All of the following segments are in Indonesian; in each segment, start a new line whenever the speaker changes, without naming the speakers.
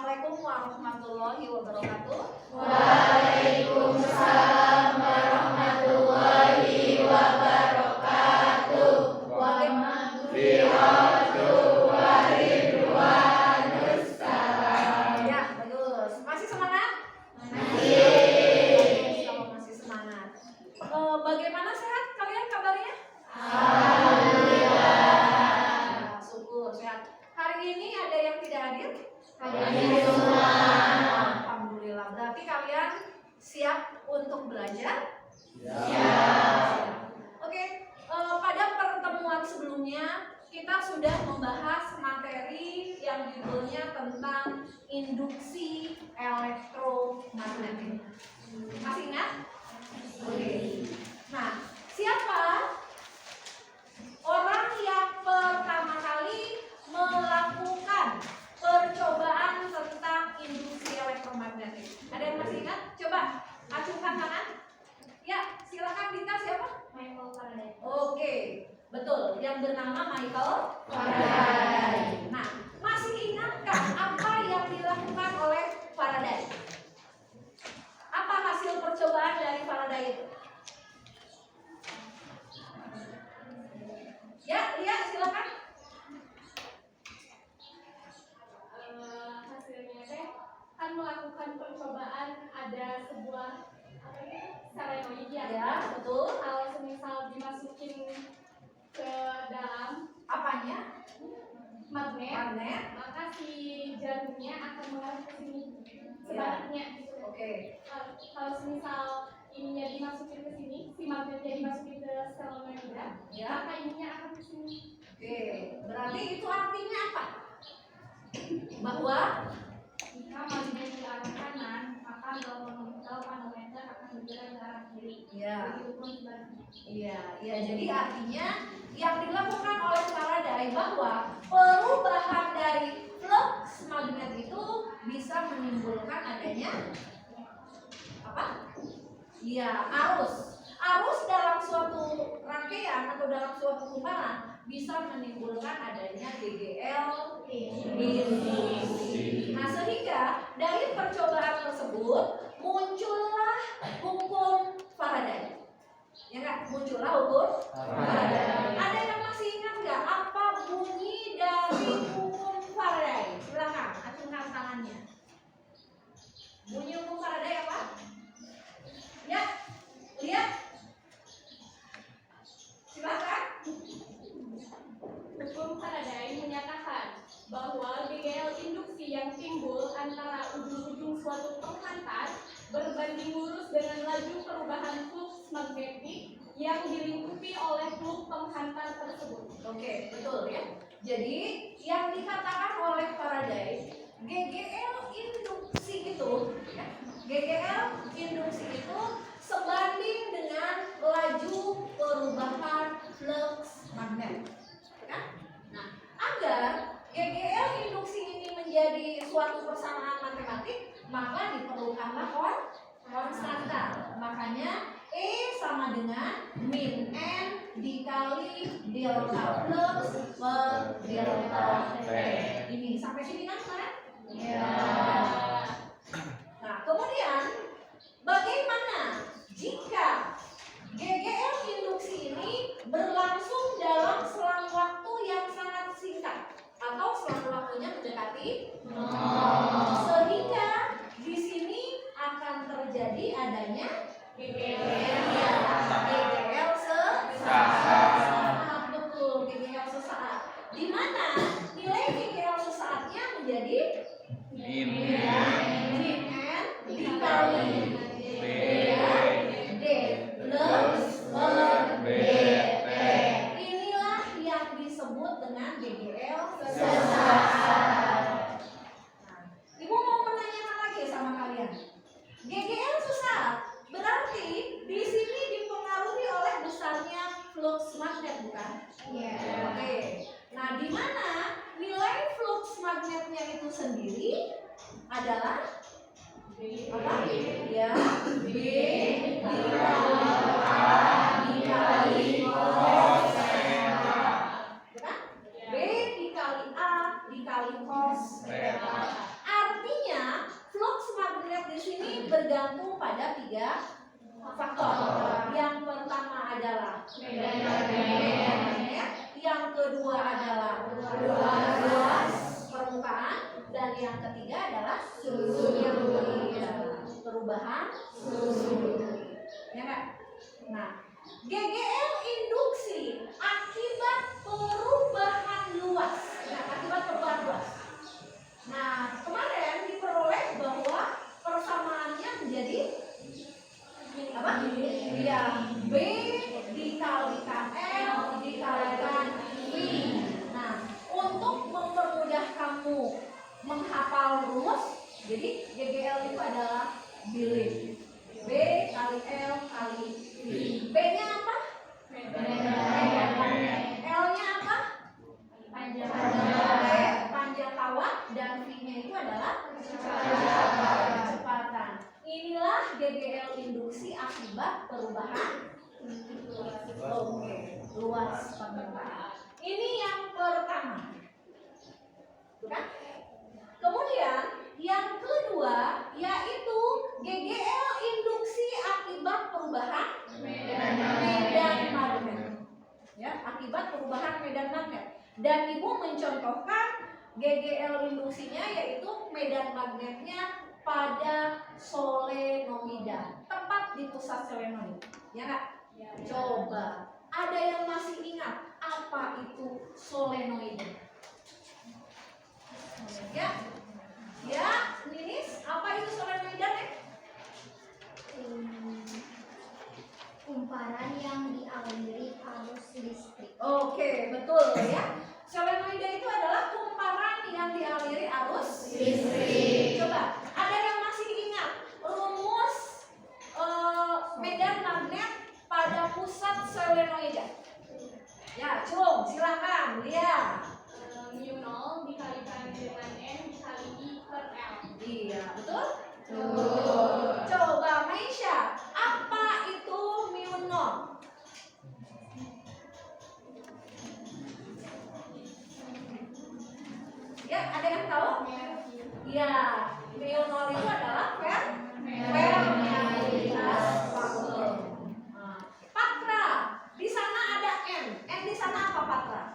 Assalamualaikum warahmatullahi wabarakatuh.
Waalaikumsalam warahmatullahi wabarakatuh.
Ya, bagus. Masih semangat? Masih semangat. Bagaimana sehat kalian kabarnya?
Alhamdulillah.
Syukur sehat. Hari ini ada yang tidak hadir? Alhamdulillah. Berarti kalian siap untuk belajar?
Siap.
Oke, pada pertemuan sebelumnya kita sudah membahas materi yang judulnya tentang induksi elektromagnetik. Masih ingat? Oke. Nah, siapa orang yang pertama kali melakukan percobaan tentang induksi elektromagnetik? Ada yang masih ingat? Coba acungkan tangan. Ya, silakan Dita. Siapa?
Michael Faraday.
Oke, betul. Yang bernama Michael
Faraday.
Nah, masih ingatkah apa yang dilakukan oleh Faraday? Apa hasil percobaan dari Faraday itu? Ya, lihat silakan.
Hasilnya teh kan melakukan percobaan ada sebuah solenoid
Ya,
ya.
betul.
Kalau semisal dimasukin ke dalam
Apanya? Magnet.
maka si jarumnya akan mengarah ke sini sebaliknya gitu.
Oke.
Kalau semisal ininya dimasukin ke sini, si magnetnya dimasukin ke solenoidnya,
Ya.
maka ininya akan ke sini.
Oke, berarti itu artinya apa? Bahwa
Jika magnet ke arah kanan, maka galvanometer akan bergerak ke arah kiri.
ya.
Begitupun sebaliknya.
Iya, jadi artinya yang dilakukan oleh Faraday bahwa perubahan dari flux magnet itu bisa menimbulkan adanya apa? Iya, arus. Arus dalam suatu rangkaian atau dalam suatu kumparan bisa menimbulkan adanya GGL induksi. Nah, sehingga dari percobaan tersebut muncullah hukum Faraday. Ya kan? Muncullah hukum Faraday. Ada yang masih ingat nggak apa bunyi dari hukum Faraday? Silakan acungkan tangannya. Bunyi hukum Faraday apa? Ya, lihat. Silakan.
Hukum Faraday menyatakan bahwa GGL induksi yang timbul antara ujung-ujung suatu penghantar berbanding lurus dengan laju perubahan flux magnetik yang dilingkupi oleh flux penghantar tersebut.
Oke, betul ya. Jadi yang dikatakan oleh Faraday, GGL induksi itu, ya, GGL induksi itu sebanding dengan laju perubahan flux magnet. Ya? Nah, agar GGL induksi ini menjadi suatu persamaan matematik, maka diperlukanlah konstanta. Makanya E sama dengan min N dikali delta flux per delta T. Ini sampai sini kan kemarin?
Ya.
Nah, kemudian bagaimana jika GGL induksi ini berlangsung dalam selang waktu yang sangat singkat atau selang waktunya mendekati sehingga di sini akan terjadi adanya GGL sesaat. Betul, GGL sesaat. Di mana nilai GGL sesaatnya menjadi min N dikali D plus per DT. Inilah yang disebut dengan GGL sesaat. Nah, Ibu mau menanyakan lagi sama kalian. GGL sesaat berarti di sini dipengaruhi oleh besarnya flux magnet, bukan?
Iya.
Oke. Nah, di mana nilai flux magnetnya itu sendiri adalah apa? Ya, B dikali cos theta. Bukan? B dikali A dikali cos theta. Artinya perubahan sudut. Ya nggak? Nah, GGL induksi akibat perubahan luas. Nah, akibat perubahan luas. Nah, kemarin diperoleh bahwa persamaannya menjadi apa? Ya, B dikalikan L dikalikan V. Nah, untuk mempermudah kamu menghafal rumus, jadi GGL itu adalah bilik. B kali L kali V. B-nya apa? Medan magnet. L-nya apa? Panjang kawat. Dan V-nya itu adalah kecepatan. Inilah GGL induksi akibat perubahan luas permukaan. Ini yang pertama. Bukan? Kemudian yang kedua yaitu GGL induksi akibat perubahan medan magnet. Ya, akibat perubahan medan magnet. Dan Ibu mencontohkan GGL induksinya yaitu medan magnetnya pada solenoida, tepat di pusat solenoid. Ya nggak? Ya. Coba, ada yang masih ingat apa itu solenoida? Ya, ya, Ninis, apa itu solenoida, Nek?
Kumparan yang dialiri arus listrik.
Oke, betul ya. Solenoida itu adalah kumparan yang dialiri arus listrik. Coba, ada yang masih ingat rumus medan magnet pada pusat solenoida? Ya, Cung, silakan lihat.
Mu 0 dikalikan dengan N dikali I per L.
Iya, betul? Coba, Maisha, apa itu mu 0? Ya, ada yang tahu? Ya, mu 0 itu adalah permeabilitas vakum. Nah, Patra, di sana ada N. N di sana apa, Patra?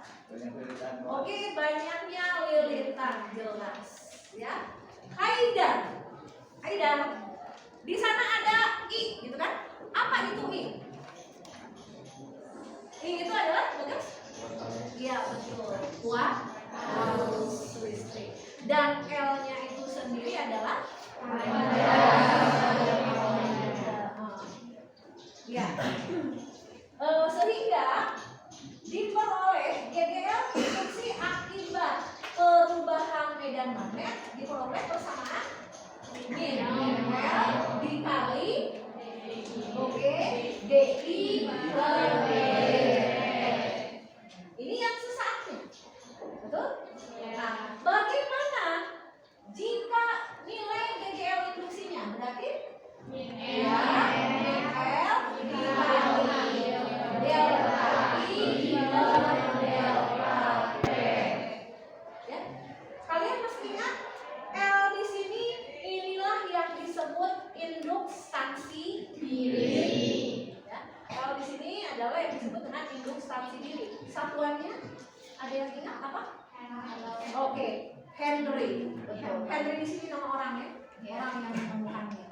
Oke, banyaknya lilitan, jelas. Ya, Haidar, di sana ada I, gitu kan? Apa itu I? I itu adalah bagus? Iya, betul. Kuat arus listrik. Dan L-nya itu sendiri adalah ya. Sehingga diperoleh GGL induksi akibat perubahan medan magnet diperoleh persamaan L dikali DI per D. Ini yang sesaatnya, betul? Nah, bagaimana jika nilai GGL induksinya berarti L dikali delta I per delta T. Ya, kalian masih ingat L di sini inilah yang disebut indukstansi diri. Ya, L di sini adalah yang disebut dengan indukstansi diri. Satuannya ada yang ingat apa? Oke, Henry. Betul. Henry di sini nama orang ya, orang yang menemukannya.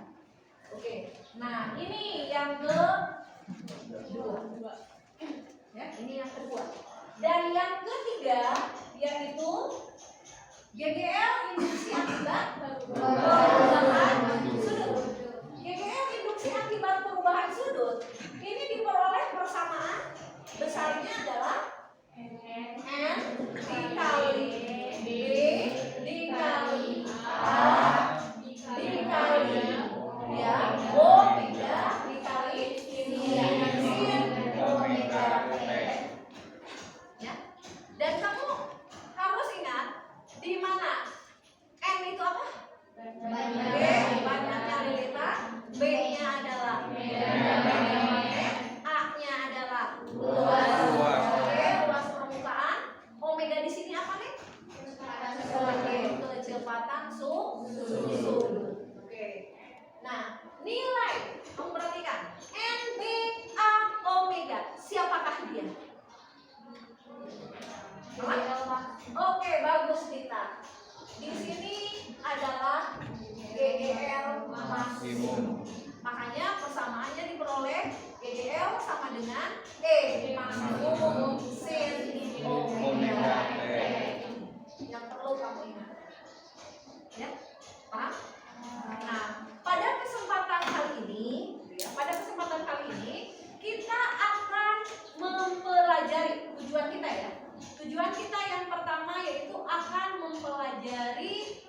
Oke, nah ini yang kedua. Ya, ini yang kedua. Dan yang ketiga yaitu GGL induksi akibat perubahan sudut. GGL induksi akibat perubahan sudut ini diperoleh persamaan besarnya adalah N dikali B dikali A dikali ya omega dikali sin omega T. Ya. Dan kamu harus ingat di mana N itu apa? Banyaknya lilitan, B-nya adalah A-nya adalah luas permukaan, omega di sini apa nih? Kecepatan sudut. Oke. Nah, nilai kamu perhatikan N, B, A, omega. Siapakah dia? Oke, bagus Dita. Di sini adalah GGL maksimum. sama dengan E maksimum sin omega T. Yang perlu kamu ingat. Ya, paham? Nah, pada kesempatan kali ini, kita akan mempelajari tujuan kita ya. Tujuan kita yang pertama yaitu akan mempelajari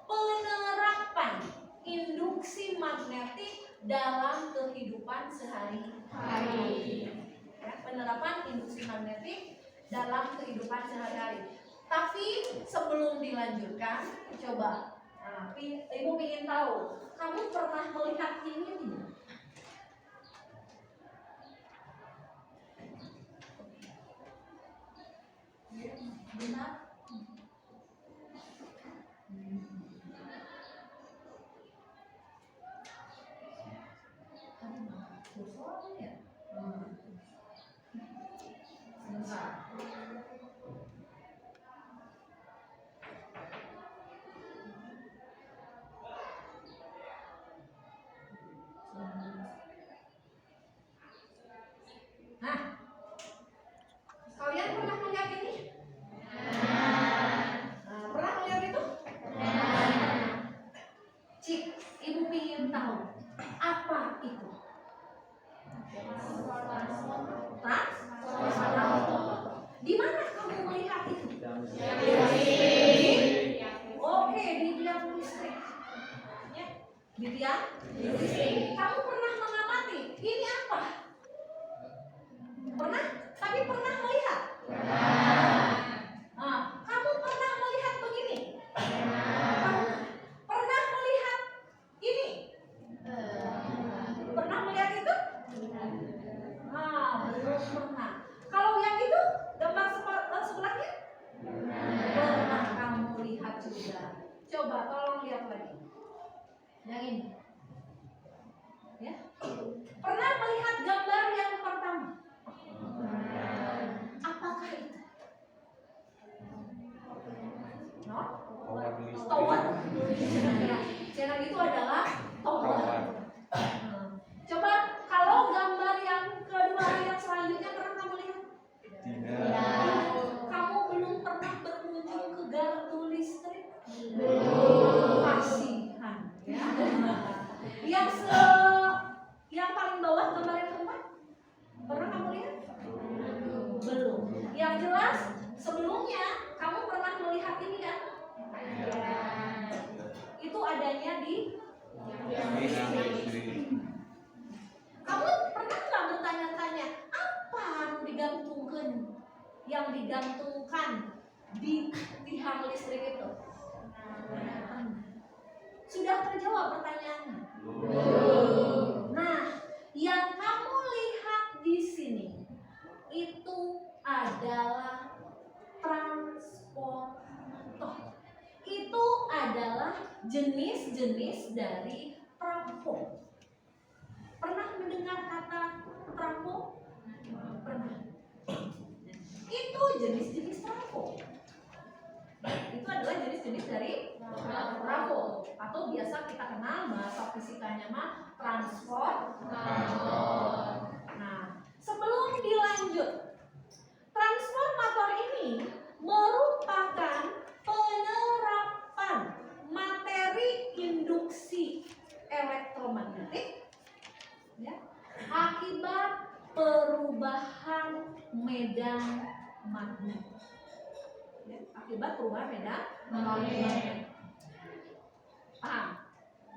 penerapan induksi magnetik dalam kehidupan sehari-hari. Ya, penerapan induksi magnetik dalam kehidupan sehari-hari. Tapi sebelum dilanjutkan, coba, ibu ingin tahu, kamu pernah melihat ini tidak? Benar? Nah, kalian pernah melihat ini? Pernah melihat itu? Cik, ibu ingin tahu apa itu? Transformator. Di mana kamu melihat itu? Oke, di tiang listrik. Ya, di tiang listrik. Kamu pernah mengamati ini apa? Pernah? Tapi pernah melihat? Kamu pernah melihat begini? Pernah melihat ini? Pernah melihat itu? Belum pernah. Kalau yang itu, gambar sebelahnya? Pernah kamu lihat juga. Coba tolong lihat lagi. Yang ini. Ya. Pernah melihat gambar yang pertama? Apakah itu? No? Tower. Channel itu adalah tower. Coba kalau gambar yang kedua yang selanjutnya pernah kamu lihat? Tidak. Kamu belum pernah berkunjung ke gardu listrik? Kasihan. Ya. Yang paling bawah gambar yang keempat? Pernah kamu lihat? Belum. Yang jelas sebelumnya kamu pernah melihat ini kan? Itu adanya di kamu pernah nggak bertanya-tanya apa yang digantungkan di tiang listrik itu? Sudah terjawab pertanyaannya? Nah, yang kamu lihat di sini itu adalah transporter. Itu adalah jenis-jenis dari trafo. Pernah mendengar kata trafo? Pernah. Itu jenis-jenis trafo. Itu adalah jenis-jenis dari trafo, atau biasa kita kenal bahasa fisikanya mah transformator. Nah, sebelum dilanjut, transformator ini merupakan penerapan materi induksi elektromagnetik ya, akibat perubahan medan magnet. Ya, akibat perubahan medan magnet. Paham?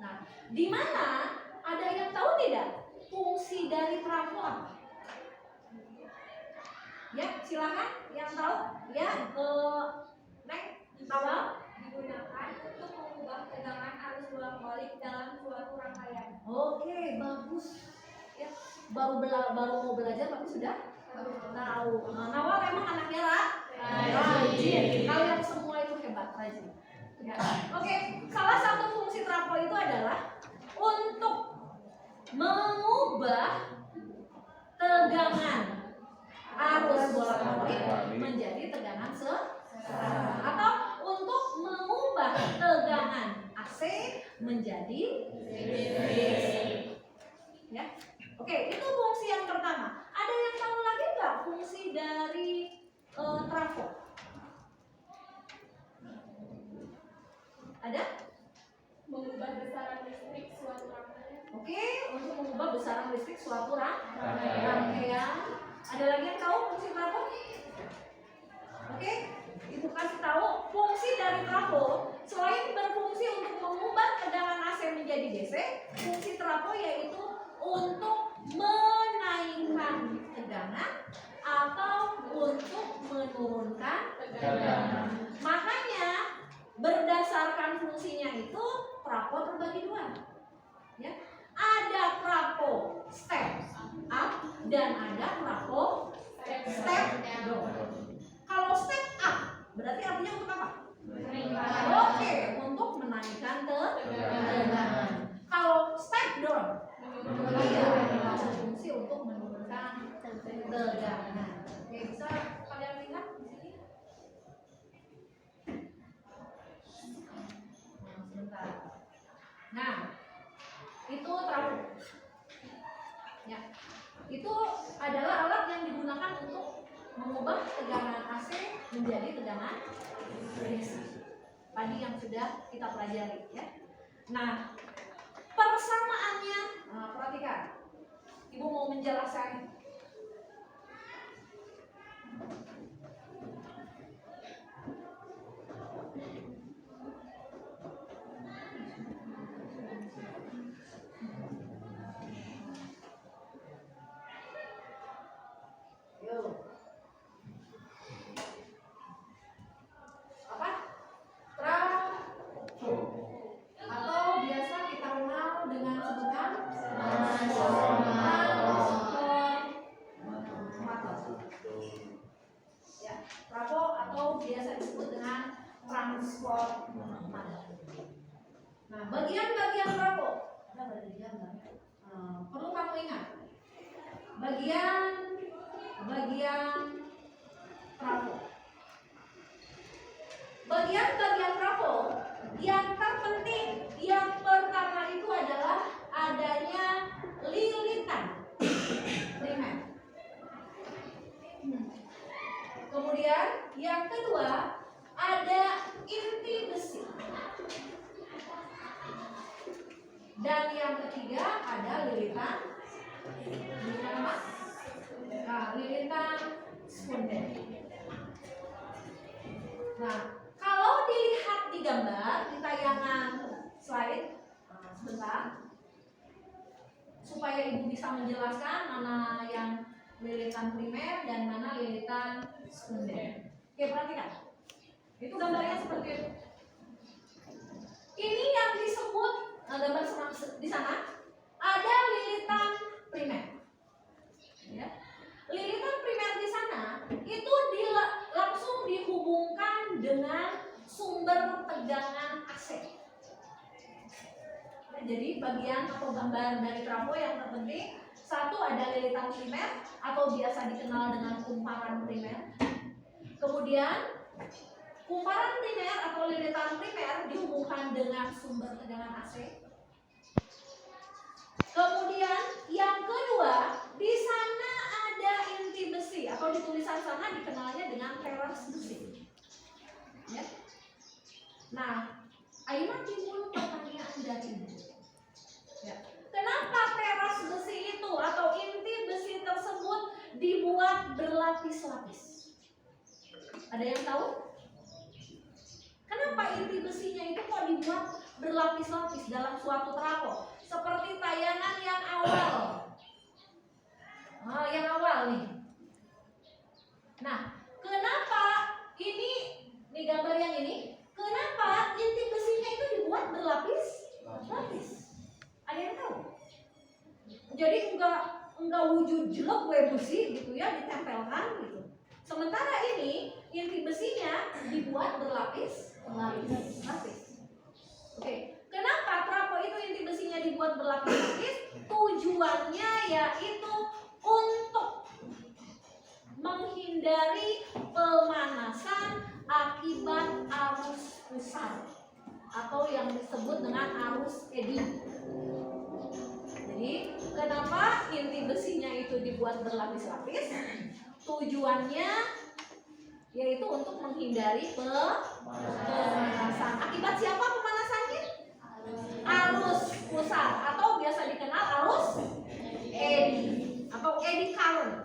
Nah, di mana ada yang tahu tidak fungsi dari trafo apa? Ya, silakan yang tahu. Ya, Neng, awal
Digunakan untuk mengubah tegangan arus bolak-balik dalam suatu rangkaian.
Oke, bagus. Ya, baru mau belajar tapi sudah tahu. Nawal emang anaknya rajin. Kalian semua itu hebat, rajin. Ya. Oke, salah satu fungsi trafo itu adalah untuk mengubah tegangan arus bolak-balik menjadi tegangan serata, atau untuk mengubah tegangan AC menjadi DC. Ya. Oke, itu fungsi yang pertama. Ada Ada lagi yang tahu fungsi trafo? Oke, Ibu kasih tahu fungsi dari trafo selain berfungsi untuk mengubah tegangan AC menjadi DC, fungsi trafo yaitu untuk menaikkan tegangan atau untuk menurunkan tegangan. Makanya berdasarkan fungsinya itu trafo terbagi dua. Ya. Ada trafo step up dan ada trafo step down. Kalau step up berarti artinya untuk apa? Oke, untuk menaikkan tegangan. Kalau step down berfungsi untuk menurunkan tegangan. Oke, bisa kalian lihat di sini? Sebentar. Nah, itu trafo. Ya, itu adalah alat yang digunakan untuk mengubah tegangan AC menjadi tegangan DC. Tadi yang sudah kita pelajari, ya. Nah, persamaannya, perhatikan. Ibu mau menjelaskan. Apa? Trafo. Atau biasa kita kenal dengan sebutan ya, trafo atau biasa disebut dengan transformator. Nah, bagian-bagian trafo ada bagian perlu kamu ingat. Bagian trafo. Bagian-bagian trafo yang terpenting yang pertama itu adalah adanya lilitan primer. Kemudian yang kedua ada inti besi. Dan yang ketiga ada lilitan apa? Nah, lilitan spunden. Nah, kalau dilihat di gambar di tayangan slide, sebentar, supaya ibu bisa menjelaskan mana yang lilitan primer dan mana lilitan sekunder. Oke, perhatikan. Itu gambarnya seperti itu. Ini yang disebut gambar di sana ada lilitan primer. Ya. Lilitan primer di sana itu langsung dihubungkan dengan sumber tegangan AC. Nah, jadi bagian atau gambar dari trafo yang terpenting satu ada lilitan primer atau biasa dikenal dengan kumparan primer. Kemudian kumparan primer atau lilitan primer dihubungkan dengan sumber tegangan AC. Kemudian yang kedua, di sana ada inti besi atau di tulisan sana dikenalnya dengan teras besi. Ya. Nah, Aina timbul pertanyaan dari ibu. Ya. Kenapa teras besi itu atau inti besi tersebut dibuat berlapis-lapis? Ada yang tahu? Kenapa inti besinya itu kok dibuat berlapis-lapis dalam suatu trafo? Seperti tayangan yang awal. Yang awal nih. Nah, kenapa ini gambar yang ini? Kenapa inti besinya itu dibuat berlapis-lapis? Ada yang tahu? Jadi enggak wujud jelek besi gitu ya, ditempelkan gitu. Sementara ini inti besinya dibuat berlapis-lapis. Oke, kenapa trafo itu inti besinya dibuat berlapis-lapis? Tujuannya yaitu untuk menghindari pemanasan akibat arus pusat atau yang disebut dengan arus eddy. Jadi, kenapa inti besinya itu dibuat berlapis-lapis? Tujuannya yaitu untuk menghindari pemanasan. Akibat siapa pemanasannya? Arus pusat atau biasa dikenal arus eddy atau eddy current.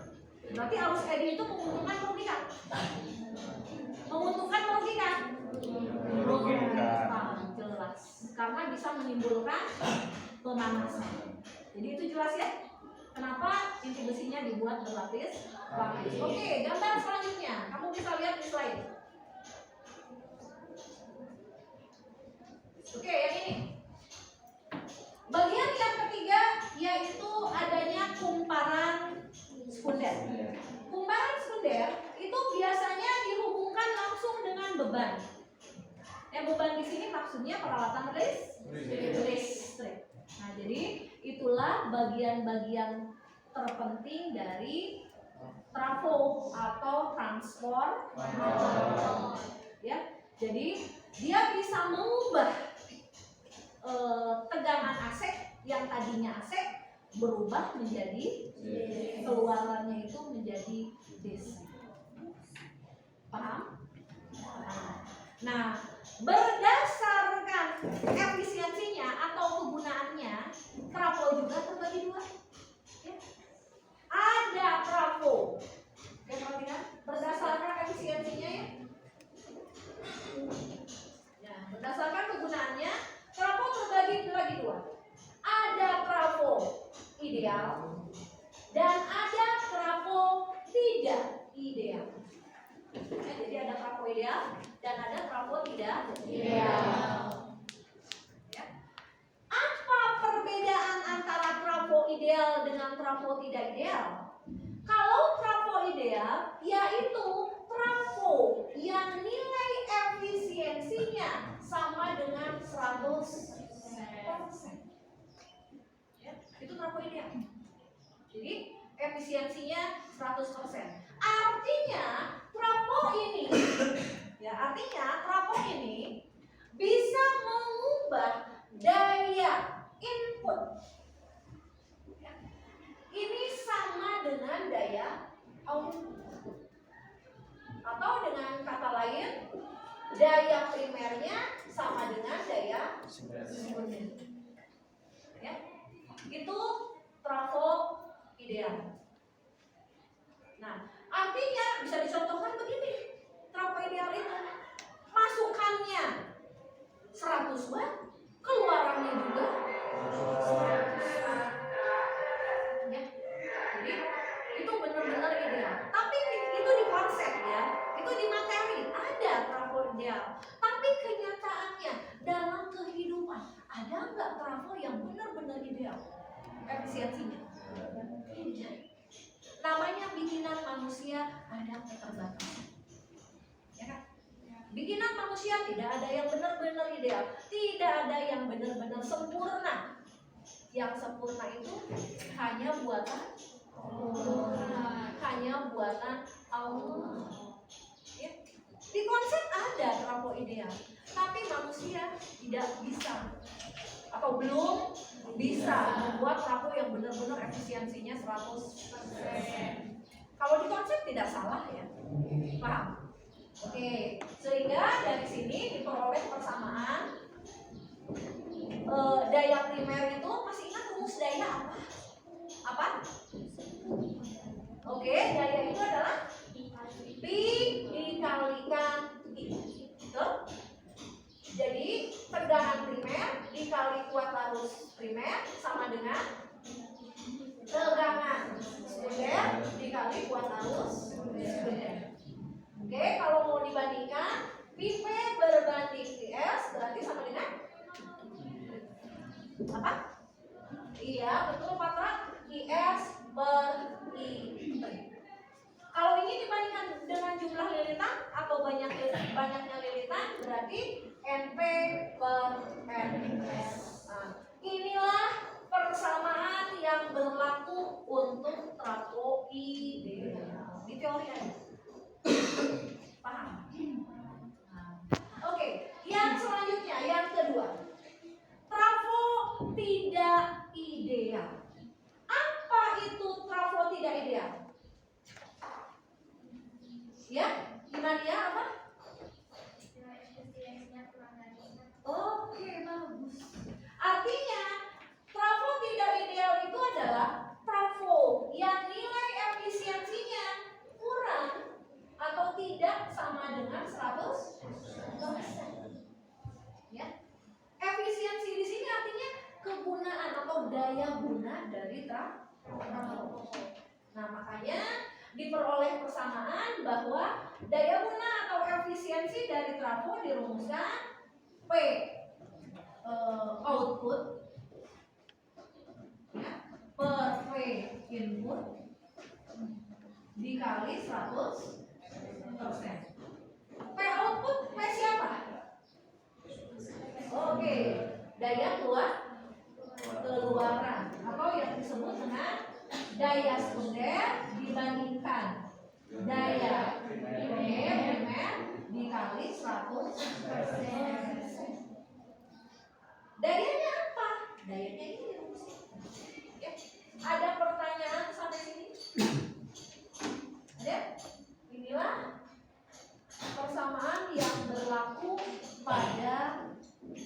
Berarti arus eddy itu menguntungkan merugikan? Menguntungkan merugikan? Merugikan, jelas. Karena bisa menimbulkan pemanasan. Jadi itu jelas ya? Kenapa inti besinya dibuat berlapis-lapis? Oke, gambar selanjutnya. Kamu bisa lihat di slide. Oke, yang ini. Bagian yang ketiga yaitu adanya kumparan sekunder. Kumparan sekunder itu biasanya dihubungkan langsung dengan beban. Yang beban di sini maksudnya peralatan listrik. Nah, jadi itulah bagian-bagian terpenting dari trafo atau transformator. Ya, jadi dia bisa mengubah tegangan AC yang tadinya AC berubah menjadi keluarannya itu menjadi DC. Paham? Nah, berdasarkan efisiensinya atau kegunaannya, trafo juga terbagi dua. Ya. Ada trafo, ya perhatikan, berdasarkan efisiensinya ya. Nah, berdasarkan kegunaannya, trafo terbagi dua. Ada trafo ideal dan ada trafo tidak ideal. Ya, jadi ada trafo ideal dan ada trafo tidak ideal. Ya. Apa perbedaan antara trafo ideal dengan trafo tidak ideal? Kalau trafo ideal yaitu trafo yang nilai efisiensinya sama dengan 100%. Ya, itu trafo ideal. Jadi efisiensinya 100%. Artinya trafo ini bisa mengubah daya input. Ya. Ini sama dengan daya output. Atau dengan kata lain, daya primernya sama dengan daya sekundernya. Ya. Itu trafo ideal. Nah, artinya bisa dicontohkan begini. Trafo ideal itu masukannya 100 watt, keluarannya juga 100 watt. Ya. Jadi itu benar-benar ideal. Tapi itu di konsep ya, itu di materi ada trafo ideal. Tapi kenyataannya dalam kehidupan ada nggak trafo yang benar-benar ideal efisiensinya? Tidak. Namanya bikinan manusia ada keterbatasan. Ya kan? Bikinan manusia tidak ada yang benar-benar ideal, tidak ada yang benar-benar sempurna. Yang sempurna itu hanya buatan Allah. Ya. Di konsep ada trafo ideal, tapi manusia tidak bisa atau belum bisa membuat trafo yang benar-benar efisiensinya 100%. Kalau di konsep tidak salah ya, paham? Oke, sehingga dari sini diperoleh persamaan daya primer itu, masih ingat rumus daya apa? Apa? Oke, daya itu adalah P dikalikan I. Betul? Jadi tegangan primer dikali kuat arus primer sama dengan tegangan sekunder dikali kuat arus sekunder. Oke, kalau mau dibandingkan P berbanding PS berarti sama dengan apa? Iya, betul Patra. IS per IP. Kalau ini dibandingkan dengan jumlah lilitan atau banyaknya lilitan berarti NP per NS. Nah, inilah persamaan yang berlaku untuk trafo ideal. Di teori aja. Paham? Oke, yang selanjutnya, yang kedua, trafo tidak ideal. Apa itu trafo tidak ideal? Ya, gimana ya apa? Oke, bagus. Artinya trafo tidak ideal itu adalah trafo yang nilai efisiensi persamaan bahwa daya guna atau efisiensi dari trafo dirumuskan P output ya, per V input dikali 100%. P output P siapa? Oke, daya keluaran atau yang disebut dengan daya sekunder dibandingkan daya primer dikali 100%. Dayanya apa? Dayanya ini ya. Ada pertanyaan sampai sini? Ada? Inilah persamaan yang berlaku pada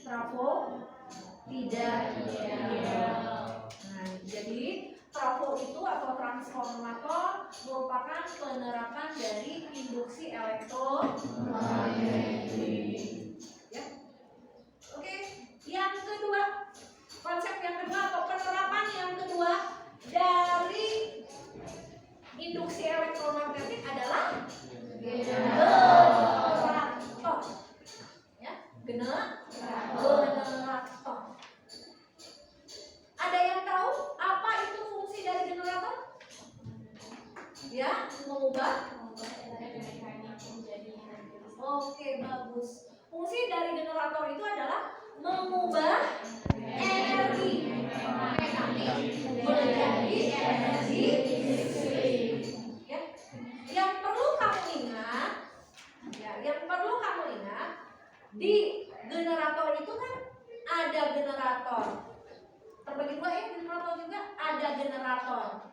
trafo tidak ideal. Nah, jadi trafo itu atau transformator merupakan penerapan dari induksi elektromagnetik. Ya. Oke, yang kedua, konsep yang kedua atau penerapan yang kedua dari induksi elektromagnetik adalah generator. Ya, generator. Ada yang tahu apa itu fungsi dari generator? Ya, mengubah. Oke, bagus. Fungsi dari generator itu adalah mengubah energi mekanik menjadi energi listrik. Ya. Yang perlu kamu ingat, di generator itu kan ada generator. Terbagi dua ya, generator juga ada generator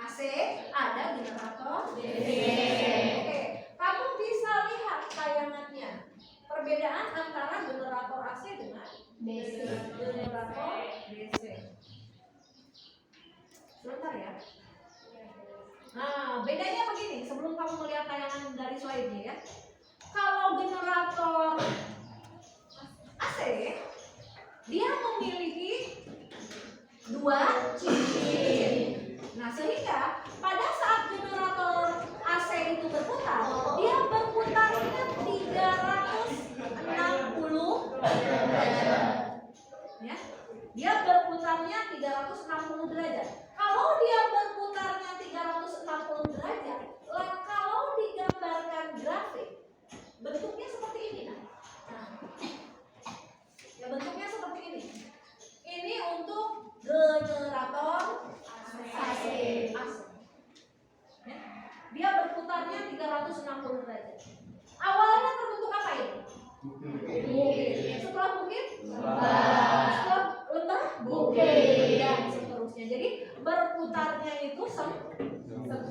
AC, ada generator DC. Oke, kamu bisa lihat tayangannya. Perbedaan antara generator AC dengan generator DC. Sebentar ya. Nah, bedanya begini. Sebelum kamu melihat tayangan dari slide-nya ya. Kalau generator AC, dia memiliki dua cincin. Nah, sehingga pada saat generator AC itu berputar, dia berputarnya 360 derajat. Ya. Dia berputarnya 360 derajat. Kalau dia berputarnya 360 derajat, kalau digambarkan grafik, bentuknya seperti ini. Nah, ya bentuknya seperti ini. Ini untuk generator AC. Ya. Dia berputarnya 360 derajat. Awalnya terbentuk apa ini? Bukit. Setelah bukit? Lembah. Setelah lembah? Bukit. Dan seterusnya. Jadi berputarnya itu sempurna.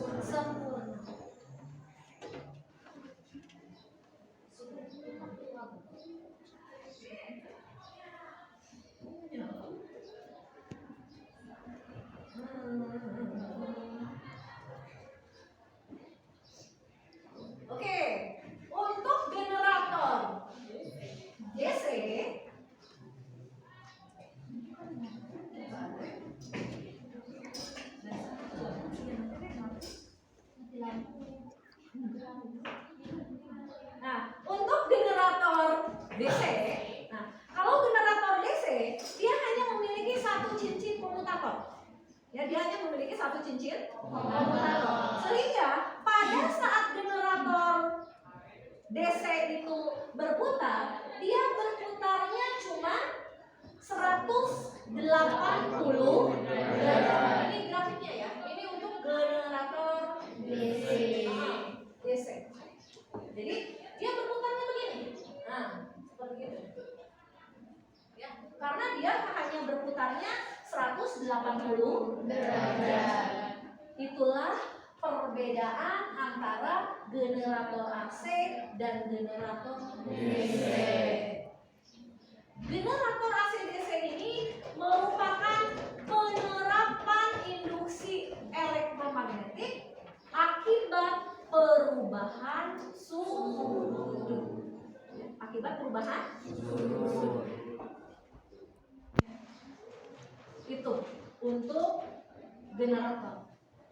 Oke, untuk generator DC nah, untuk generator DC, nah, kalau generator DC dia hanya memiliki satu cincin komutator. Ya, dia hanya memiliki satu cincin komutator. Sehingga pada saat generator DC itu berputar, dia berputarnya cuma 180 derajat. Ini grafiknya ya. Ini untuk generator DC. DC. Jadi dia berputarnya begini. Nah, seperti itu. Ya, karena dia hanya berputarnya 180 derajat. Itulah perbedaan antara generator AC dan generator DC. Generator AC DC ini merupakan penerapan induksi elektromagnetik akibat perubahan suhu. Akibat perubahan suhu. Itu untuk generator.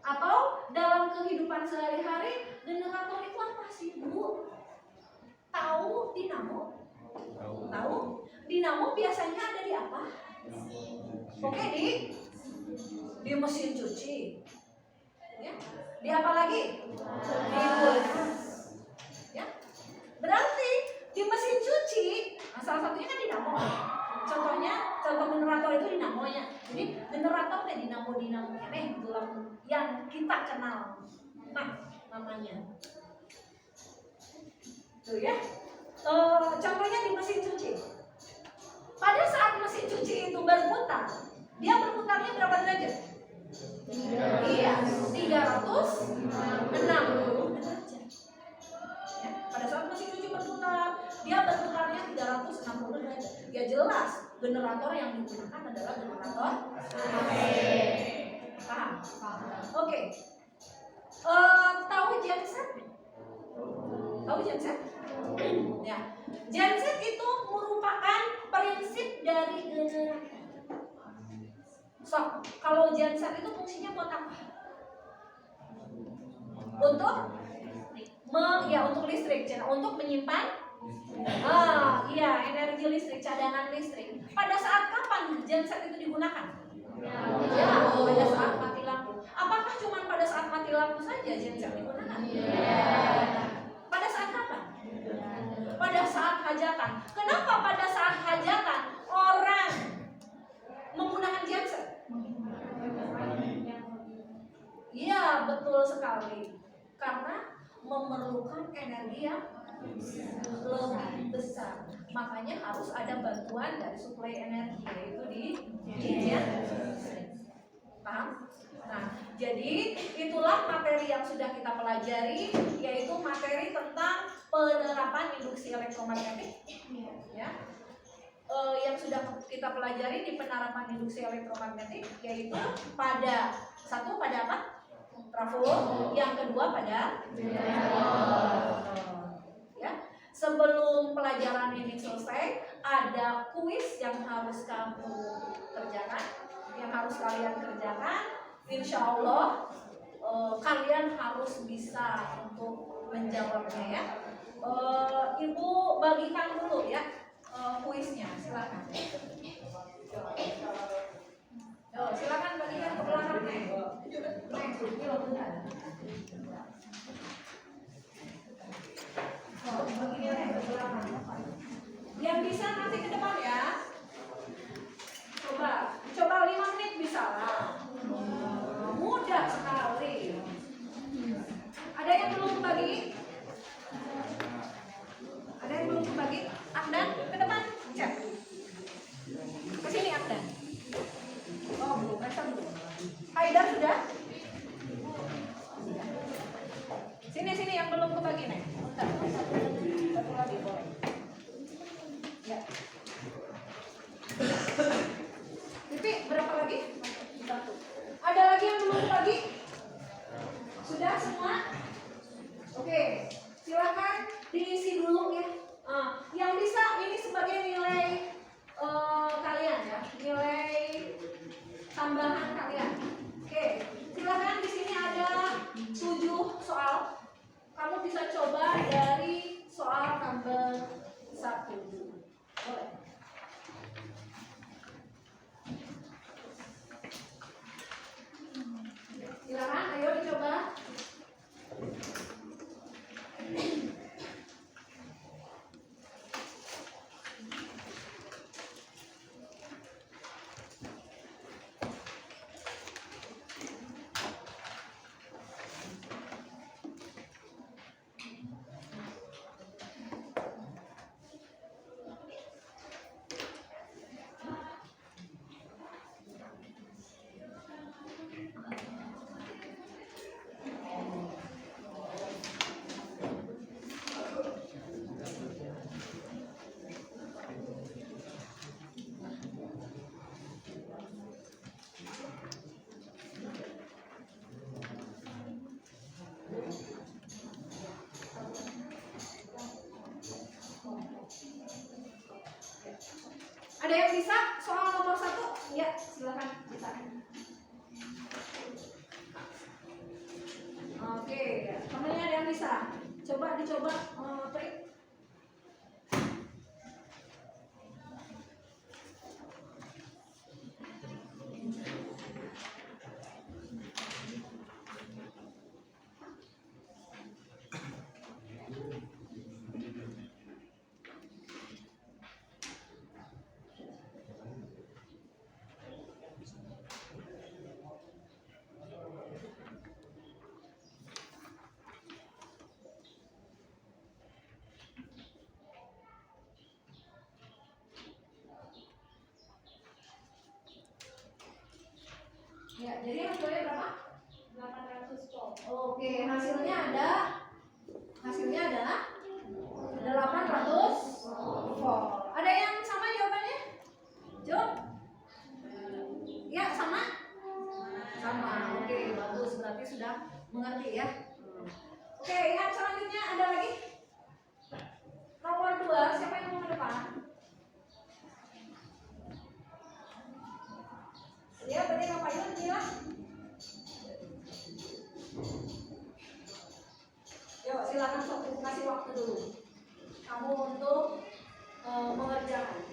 Atau dalam kehidupan sehari-hari sih, Bu? Tahu dinamo? Tahu? Dinamo biasanya ada di apa? Oke, di mesin cuci. Ya. Di apa lagi? Di kulkas. Ya. Berarti di mesin cuci, nah salah satunya kan dinamo. Contohnya, contoh generator itu dinamonya. Jadi generator kayak dinamo-dinamonya dalam yang kita kenal. Nah, namanya. Tuh ya. Contohnya di mesin cuci. Pada saat mesin cuci itu berputar, dia berputarnya berapa derajat? Iya, 360 derajat. Ya, pada saat mesin cuci berputar, dia berputarnya 360 derajat. Ya jelas, generator yang digunakan adalah generator AC. Paham? Oke. Tahu genset? Tahu genset? Ya. Genset itu merupakan prinsip dari generator. So, kalau genset itu fungsinya buat apa? Untuk untuk listrik, untuk menyimpan energi listrik, cadangan listrik. Pada saat kapan genset itu digunakan? Ya, pada saat mati lampu. Apakah cuma pada saat mati lampu saja genset digunakan? Pada saat kapan? Pada saat hajatan. Kenapa pada saat hajatan orang menggunakan genset? Iya, betul sekali. Karena memerlukan energi yang lebih besar. Makanya harus ada bantuan dari suplai energi, yaitu di genset. Paham? Nah, jadi itulah materi yang sudah kita pelajari, yaitu materi tentang penerapan induksi elektromagnetik. Ya. Yang sudah kita pelajari di penerapan induksi elektromagnetik, yaitu pada apa? Trafo, yang kedua pada ya. Sebelum pelajaran ini selesai, ada kuis yang harus kamu kerjakan, yang harus kalian kerjakan. Insya Allah kalian harus bisa untuk menjawabnya ya. Ibu bagikan dulu ya kuisnya, silakan. Silakan bagikan ke belakang nih. Yang bisa nanti ke depan ya. Coba 5 menit bisa lah. Mudah sekali. Ada yang belum bagi? Ada yang belum bagi? Akdan ke depan, cek. Ke sini Akdan. Oh belum, Resa belum. Haidar sudah? Sini yang belum kebagi nih. Satu lagi boleh. Ya. Pipi berapa lagi? 1. Ada lagi yang belum kebagi? Sudah semua? Oke, silakan diisi dulu ya. Yang bisa ini sebagai nilai kalian ya, nilai tambahan kalian. Oke, silakan di sini ada 7 soal. Kamu bisa coba dari soal number 1. Boleh. Silakan, ayo dicoba. Ada yang bisa soal nomor 1? Ya, silakan bisa. Oke, temennya ada yang bisa? Dicoba trik. Ya, jadi hasilnya berapa?
800 volt.
Oke, hasilnya adalah 800 volt. Ada yang sama jawabannya? Jom? Ya, sama? Sama. Oke, bagus. Berarti sudah mengerti ya. Oke, ingat selanjutnya ada lagi? Nomor 2, siapa yang mau ke depan? Ya, berarti Kak Payun bilang. Yuk, silakan kasih waktu dulu. Kamu untuk mengerjakan.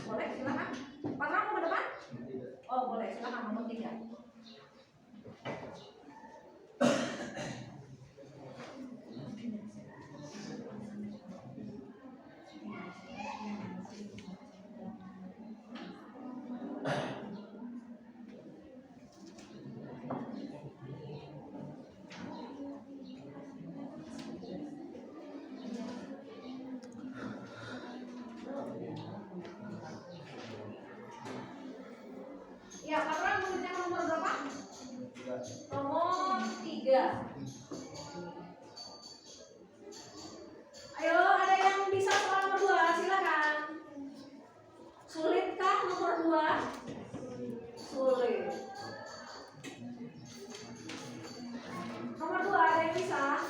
Boleh, silakan. Patra mau ke depan? Oh, boleh, silakan nomor 3. Ya, Patra muridnya nomor berapa? Nomor 3. Ayo, ada yang bisa soal nomor 2? Silakan. Sulitkah nomor 2? Sulit. Nomor 2 ada yang bisa?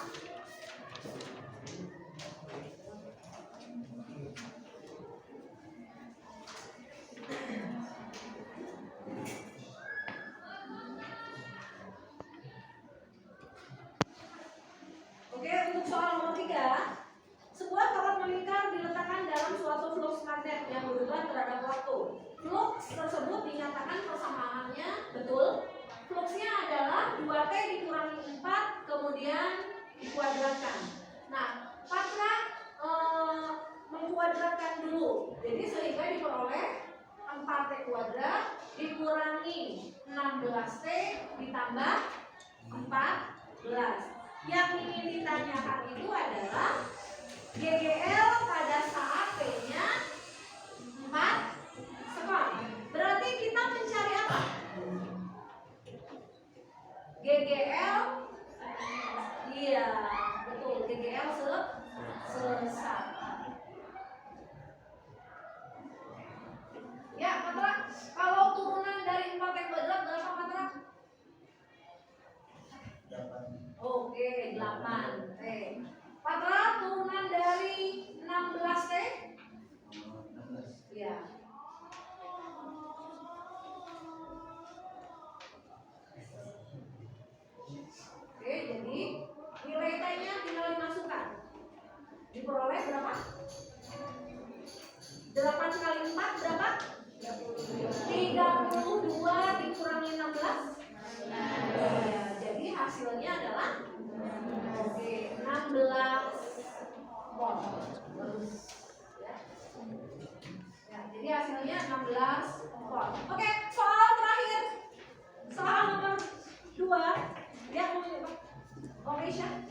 Oke, untuk soal nomor 3, sebuah kawat melingkar diletakkan dalam suatu flux magnet yang berubah terhadap waktu. Flux tersebut dinyatakan persamaannya betul. Fluxnya adalah 2T dikurangi 4 kemudian dikuadratkan. Nah, Patra mengkuadratkan dulu. Jadi sehingga diperoleh 4T kuadrat dikurangi 16T ditambah 14. Yang ingin ditanyakan itu adalah GGL pada saat P-nya 4 sekon. Berarti kita hasilnya adalah oke 16 volt. Ya. Ya, jadi hasilnya 16 volt. Oke, soal terakhir. Soal nomor 2. Ya, mau coba. Oke, Syah.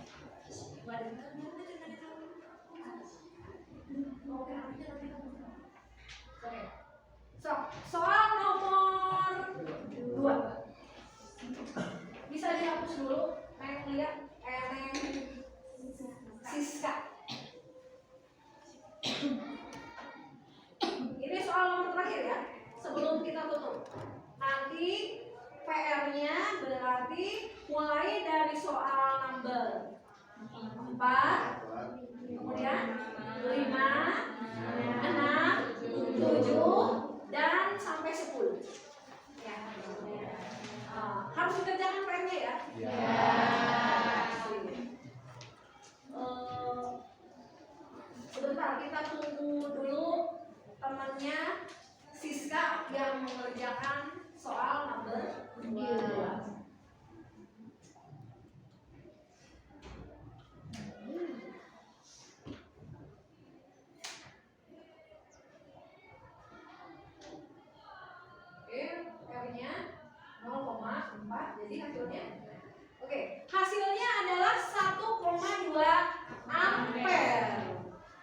Oke. Soal nomor 2. Bisa dihapus dulu. Neng lihat Neng Siska. Ini soal nomor terakhir ya. Sebelum kita tutup. Nanti PR-nya berarti mulai dari soal number 4, kemudian 5, 6, 7, dan sampai 10. Ya. Harus dikerjakan PR-nya ya. Sebentar, kita tunggu dulu temannya Siska yang mengerjakan soal number 2. R-nya 0,4, jadi hasilnya oke, hasilnya adalah 1,2 ampere.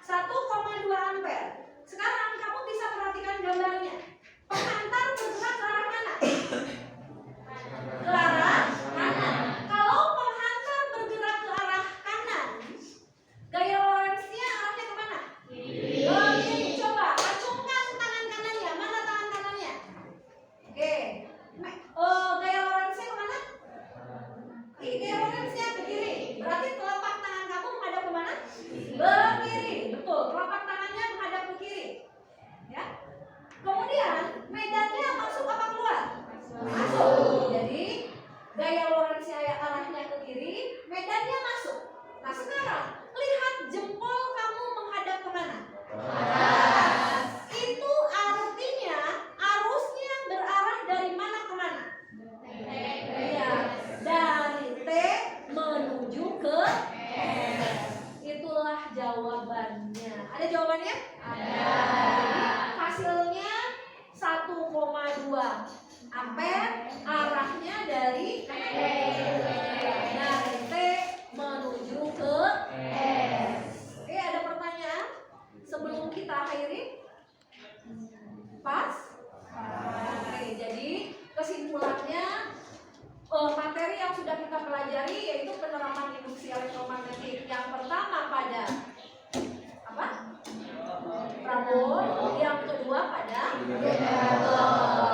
1,2 ampere. Sekarang kamu bisa perhatikan gambarnya. Penghantar bergerak ke arah mana? Ke arah kanan. Kalau penghantar bergerak ke arah kanan, gaya Lorentz-nya arahnya kemana? Kiri. Coba acungkan tangan kanannya. Mana tangan kanannya? Oke. Gaya Lorentz-nya kemana? Gaya Lorentz-nya ke kiri. Berarti telapak tangan kamu menghadap ke mana? Ke kiri. Betul. Telapak tangannya menghadap ke kiri. Ya. Kemudian medannya masuk apa keluar? Masuk. Jadi gaya Lorentz-nya arahnya ke kiri, medannya masuk. Nah sekarang lihat jempol kamu menghadap ke mana? Itu artinya arusnya berarah dari mana ke mana? Iya, dari T menuju ke S. Itulah jawabannya. Ada jawabannya? Ada. Jadi hasilnya 1,2 ampere, arahnya dari T menuju ke S. Oke, ada pertanyaan sebelum kita akhiri? Pas? Oke, jadi kesimpulannya materi yang sudah kita pelajari yaitu penerapan induksi elektromagnetik. Yang pertama pada apa? Prabon, yang kedua pada generator.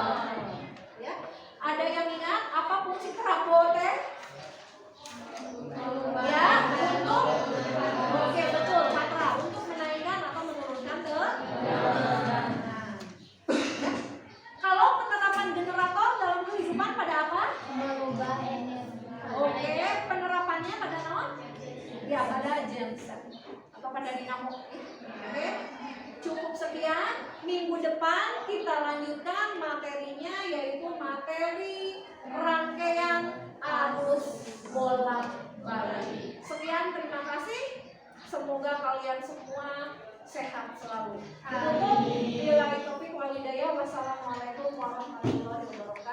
Ya. Ada yang ingat apa fungsi prabon teh? Ya, untuk oke betul, Patra, untuk menaikkan atau menurunkan tegangan. Kalau penerapan generator dalam kehidupan pada apa?
Mengubah energi.
Oke, penerapannya pada non? Ya, pada genset atau pada dinamo. Oke, cukup sekian. Minggu depan kita lanjutkan materinya yaitu materi rangkaian arus bolak-balik. Sekian, terima kasih. Semoga kalian semua sehat selalu. Bila taufiq wal hidayah. Wassalamualaikum warahmatullahi wabarakatuh.